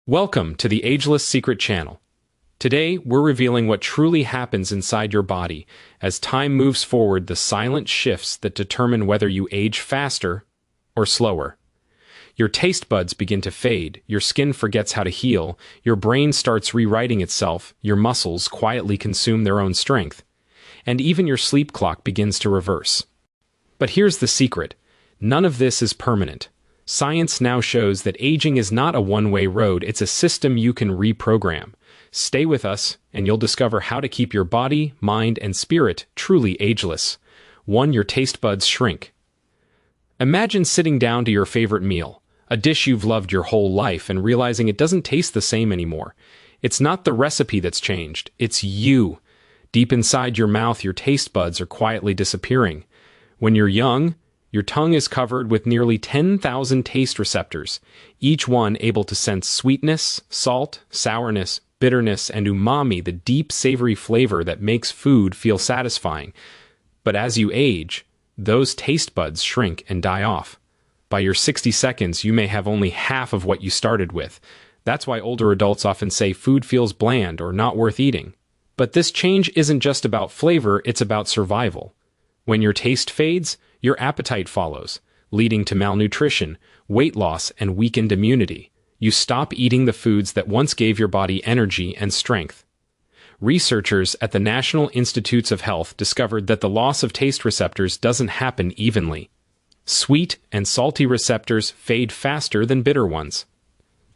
Welcome to the Ageless Secret Channel. Today, we're revealing what truly happens inside your body as time moves forward, the silent shifts that determine whether you age faster or slower. Your taste buds begin to fade, your skin forgets how to heal, your brain starts rewriting itself, your muscles quietly consume their own strength, and even your sleep clock begins to reverse. But here's the secret: none of this is permanent. Science now shows that aging is not a one-way road, it's a system you can reprogram. Stay with us, and you'll discover how to keep your body, mind, and spirit truly ageless. 1. Your taste buds shrink. Imagine sitting down to your favorite meal, a dish you've loved your whole life, and realizing it doesn't taste the same anymore. It's not the recipe that's changed, it's you. Deep inside your mouth, your taste buds are quietly disappearing. When you're young, your tongue is covered with nearly 10,000 taste receptors, each one able to sense sweetness, salt, sourness, bitterness, and umami, the deep, savory flavor that makes food feel satisfying. But as you age, those taste buds shrink and die off. By your 60 seconds, you may have only half of what you started with. That's why older adults often say food feels bland or not worth eating. But this change isn't just about flavor, it's about survival. When your taste fades, your appetite follows, leading to malnutrition, weight loss, and weakened immunity. You stop eating the foods that once gave your body energy and strength. Researchers at the National Institutes of Health discovered that the loss of taste receptors doesn't happen evenly. Sweet and salty receptors fade faster than bitter ones.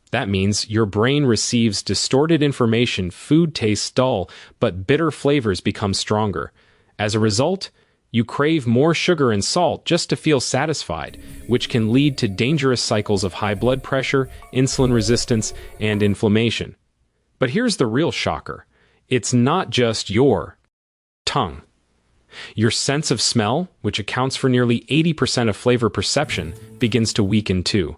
That means your brain receives distorted information, food tastes dull, but bitter flavors become stronger. As a result, you crave more sugar and salt just to feel satisfied, which can lead to dangerous cycles of high blood pressure, insulin resistance, and inflammation. But here's the real shocker. It's not just your tongue. Your sense of smell, which accounts for nearly 80% of flavor perception, begins to weaken too.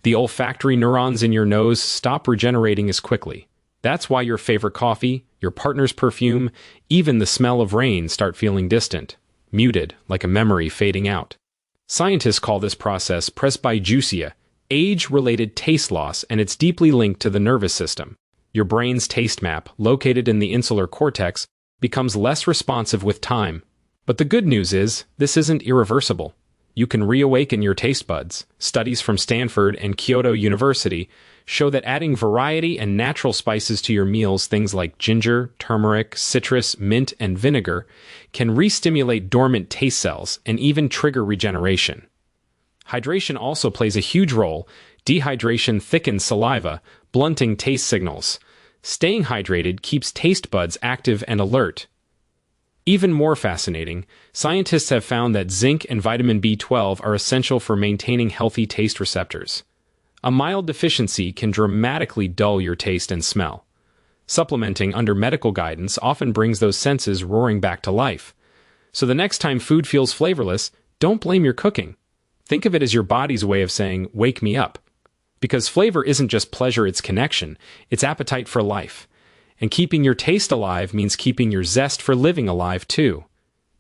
The olfactory neurons in your nose stop regenerating as quickly. That's why your favorite coffee, your partner's perfume, even the smell of rain start feeling distant, muted, like a memory fading out. Scientists call this process presbycusia, age-related taste loss, and it's deeply linked to the nervous system. Your brain's taste map, located in the insular cortex, becomes less responsive with time. But the good news is, this isn't irreversible. You can reawaken your taste buds. Studies from Stanford and Kyoto University show that adding variety and natural spices to your meals, things like ginger, turmeric, citrus, mint, and vinegar, can re-stimulate dormant taste cells and even trigger regeneration. Hydration also plays a huge role. Dehydration thickens saliva, blunting taste signals. Staying hydrated keeps taste buds active and alert. Even more fascinating, scientists have found that zinc and vitamin B12 are essential for maintaining healthy taste receptors. A mild deficiency can dramatically dull your taste and smell. Supplementing under medical guidance often brings those senses roaring back to life. So the next time food feels flavorless, don't blame your cooking. Think of it as your body's way of saying, "Wake me up." Because flavor isn't just pleasure, it's connection, it's appetite for life. And keeping your taste alive means keeping your zest for living alive too.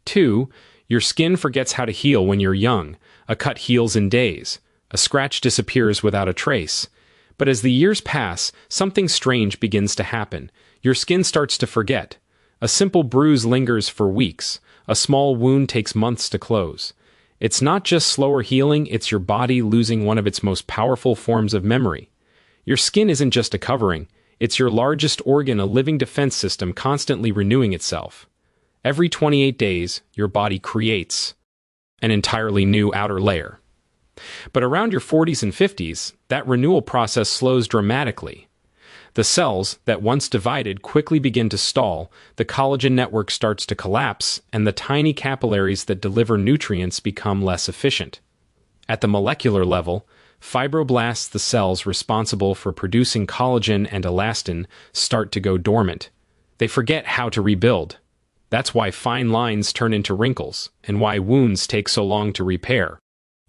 2. Your skin forgets how to heal when you're young. A cut heals in days. A scratch disappears without a trace. But as the years pass, something strange begins to happen. Your skin starts to forget. A simple bruise lingers for weeks. A small wound takes months to close. It's not just slower healing, it's your body losing one of its most powerful forms of memory. Your skin isn't just a covering. It's your largest organ, a living defense system constantly renewing itself. Every 28 days, your body creates an entirely new outer layer. But around your 40s and 50s, that renewal process slows dramatically. The cells that once divided quickly begin to stall, the collagen network starts to collapse, and the tiny capillaries that deliver nutrients become less efficient. At the molecular level, fibroblasts, the cells responsible for producing collagen and elastin, start to go dormant. They forget how to rebuild. That's why fine lines turn into wrinkles, and why wounds take so long to repair.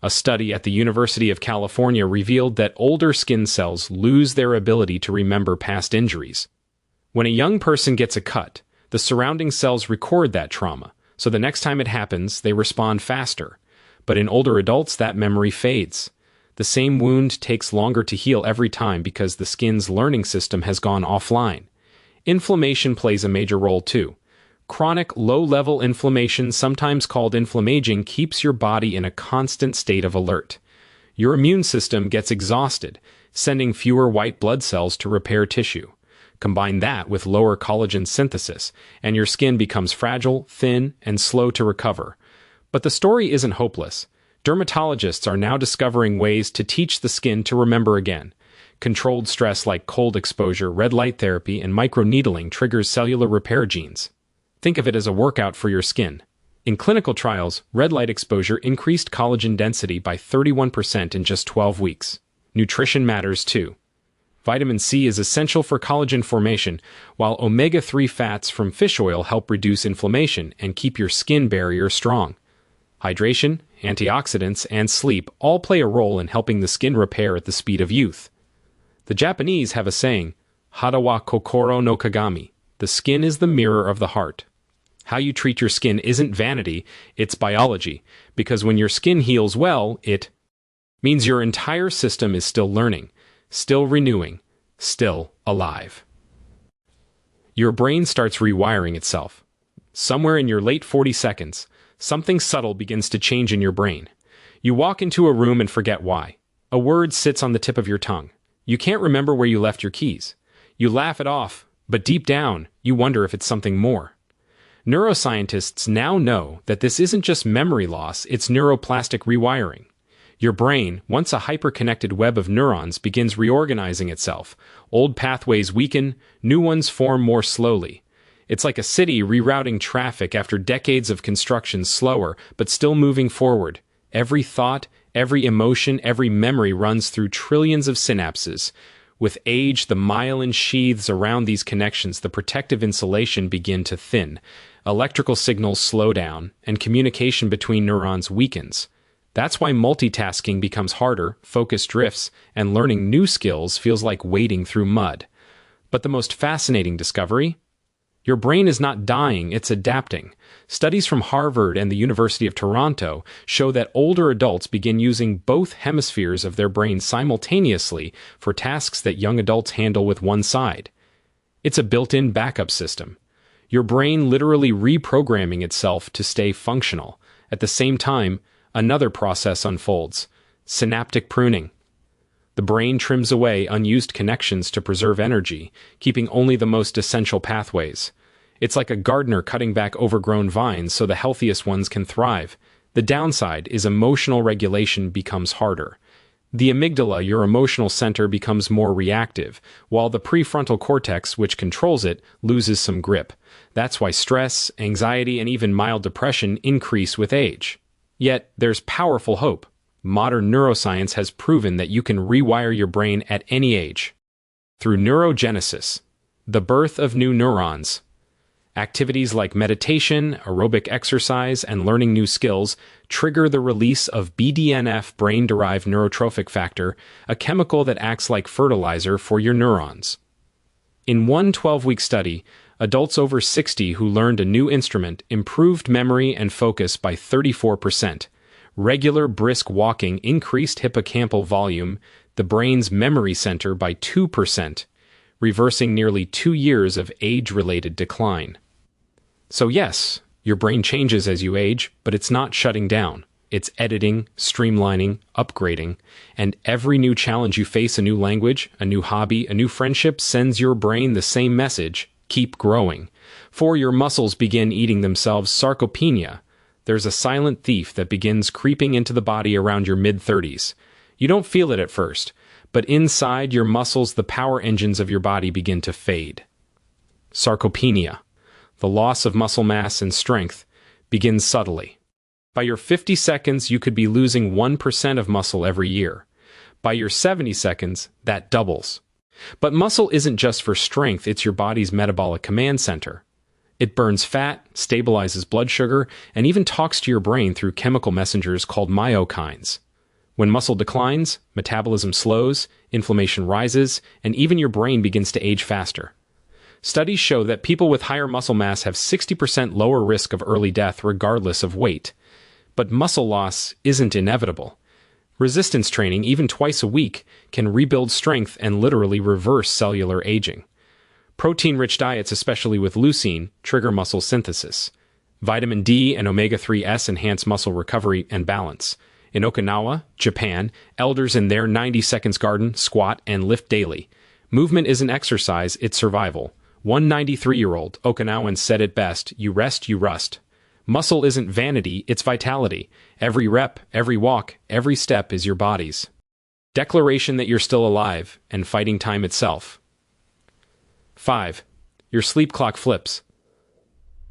A study at the University of California revealed that older skin cells lose their ability to remember past injuries. When a young person gets a cut, the surrounding cells record that trauma, so the next time it happens, they respond faster. But in older adults, that memory fades. The same wound takes longer to heal every time because the skin's learning system has gone offline. Inflammation plays a major role too. Chronic, low-level inflammation, sometimes called inflammaging, keeps your body in a constant state of alert. Your immune system gets exhausted, sending fewer white blood cells to repair tissue. Combine that with lower collagen synthesis, and your skin becomes fragile, thin, and slow to recover. But the story isn't hopeless. Dermatologists are now discovering ways to teach the skin to remember again. Controlled stress like cold exposure, red light therapy, and microneedling triggers cellular repair genes. Think of it as a workout for your skin. In clinical trials, red light exposure increased collagen density by 31% in just 12 weeks. Nutrition matters too. Vitamin C is essential for collagen formation, while omega-3 fats from fish oil help reduce inflammation and keep your skin barrier strong. Hydration, antioxidants, and sleep all play a role in helping the skin repair at the speed of youth. The Japanese have a saying, "Hada wa kokoro no kagami." The skin is the mirror of the heart. How you treat your skin isn't vanity, it's biology, because when your skin heals well, it means your entire system is still learning, still renewing, still alive. Your brain starts rewiring itself. Somewhere in your late 40 seconds, something subtle begins to change in your brain. You walk into a room and forget why. A word sits on the tip of your tongue. You can't remember where you left your keys. You laugh it off, but deep down, you wonder if it's something more. Neuroscientists now know that this isn't just memory loss, it's neuroplastic rewiring. Your brain, once a hyper-connected web of neurons, begins reorganizing itself. Old pathways weaken, new ones form more slowly. It's like a city rerouting traffic after decades of construction, slower, but still moving forward. Every thought, every emotion, every memory runs through trillions of synapses. With age, the myelin sheaths around these connections, the protective insulation, begin to thin. Electrical signals slow down, and communication between neurons weakens. That's why multitasking becomes harder, focus drifts, and learning new skills feels like wading through mud. But the most fascinating discovery? Your brain is not dying, it's adapting. Studies from Harvard and the University of Toronto show that older adults begin using both hemispheres of their brain simultaneously for tasks that young adults handle with one side. It's a built-in backup system. Your brain literally reprogramming itself to stay functional. At the same time, another process unfolds: synaptic pruning. The brain trims away unused connections to preserve energy, keeping only the most essential pathways. It's like a gardener cutting back overgrown vines so the healthiest ones can thrive. The downside is emotional regulation becomes harder. The amygdala, your emotional center, becomes more reactive, while the prefrontal cortex, which controls it, loses some grip. That's why stress, anxiety, and even mild depression increase with age. Yet, there's powerful hope. Modern neuroscience has proven that you can rewire your brain at any age. Through neurogenesis, the birth of new neurons. Activities like meditation, aerobic exercise, and learning new skills trigger the release of BDNF, brain-derived neurotrophic factor, a chemical that acts like fertilizer for your neurons. In one 12-week study, adults over 60 who learned a new instrument improved memory and focus by 34%. Regular brisk walking increased hippocampal volume, the brain's memory center, by 2%, reversing nearly 2 years of age-related decline. So yes, your brain changes as you age, but it's not shutting down. It's editing, streamlining, upgrading, and every new challenge you face, a new language, a new hobby, a new friendship, sends your brain the same message: keep growing. For your muscles begin eating themselves. Sarcopenia. There's a silent thief that begins creeping into the body around your mid-30s. You don't feel it at first, but inside your muscles, the power engines of your body begin to fade. Sarcopenia, the loss of muscle mass and strength, begins subtly. By your 50 seconds, you could be losing 1% of muscle every year. By your 70 seconds, that doubles. But muscle isn't just for strength, it's your body's metabolic command center. It burns fat, stabilizes blood sugar, and even talks to your brain through chemical messengers called myokines. When muscle declines, metabolism slows, inflammation rises, and even your brain begins to age faster. Studies show that people with higher muscle mass have 60% lower risk of early death regardless of weight. But muscle loss isn't inevitable. Resistance training, even twice a week, can rebuild strength and literally reverse cellular aging. Protein-rich diets, especially with leucine, trigger muscle synthesis. Vitamin D and omega-3s enhance muscle recovery and balance. In Okinawa, Japan, elders in their 90 seconds garden squat and lift daily. Movement isn't exercise, it's survival. One 93-year-old Okinawan said it best, "You rest, you rust." Muscle isn't vanity, it's vitality. Every rep, every walk, every step is your body's declaration that you're still alive and fighting time itself. 5. Your sleep clock flips.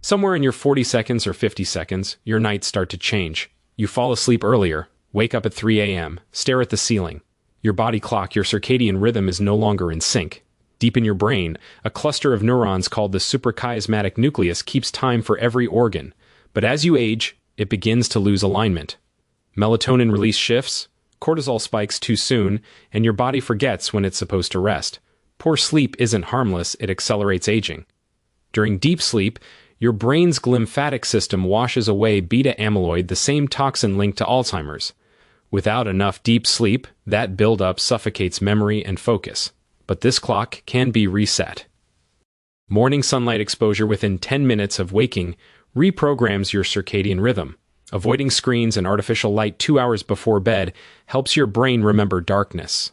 Somewhere in your 40 seconds or 50 seconds, your nights start to change. You fall asleep earlier, wake up at 3 a.m., stare at the ceiling. Your body clock, your circadian rhythm is no longer in sync. Deep in your brain, a cluster of neurons called the suprachiasmatic nucleus keeps time for every organ. But as you age, it begins to lose alignment. Melatonin release shifts, cortisol spikes too soon, and your body forgets when it's supposed to rest. Poor sleep isn't harmless, it accelerates aging. During deep sleep, your brain's glymphatic system washes away beta amyloid, the same toxin linked to Alzheimer's. Without enough deep sleep, that buildup suffocates memory and focus. But this clock can be reset. Morning sunlight exposure within 10 minutes of waking reprograms your circadian rhythm. Avoiding screens and artificial light 2 hours before bed helps your brain remember darkness.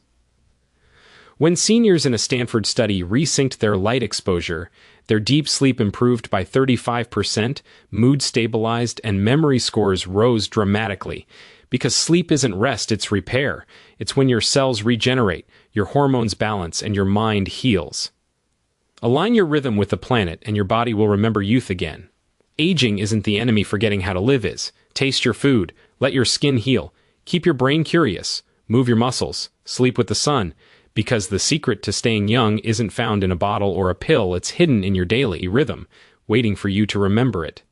When seniors in a Stanford study resynced their light exposure, their deep sleep improved by 35%, mood stabilized, and memory scores rose dramatically. Because sleep isn't rest, it's repair. It's when your cells regenerate, your hormones balance, and your mind heals. Align your rhythm with the planet, and your body will remember youth again. Aging isn't the enemy, forgetting how to live is. Taste your food, let your skin heal, keep your brain curious, move your muscles, sleep with the sun, because the secret to staying young isn't found in a bottle or a pill, it's hidden in your daily rhythm, waiting for you to remember it.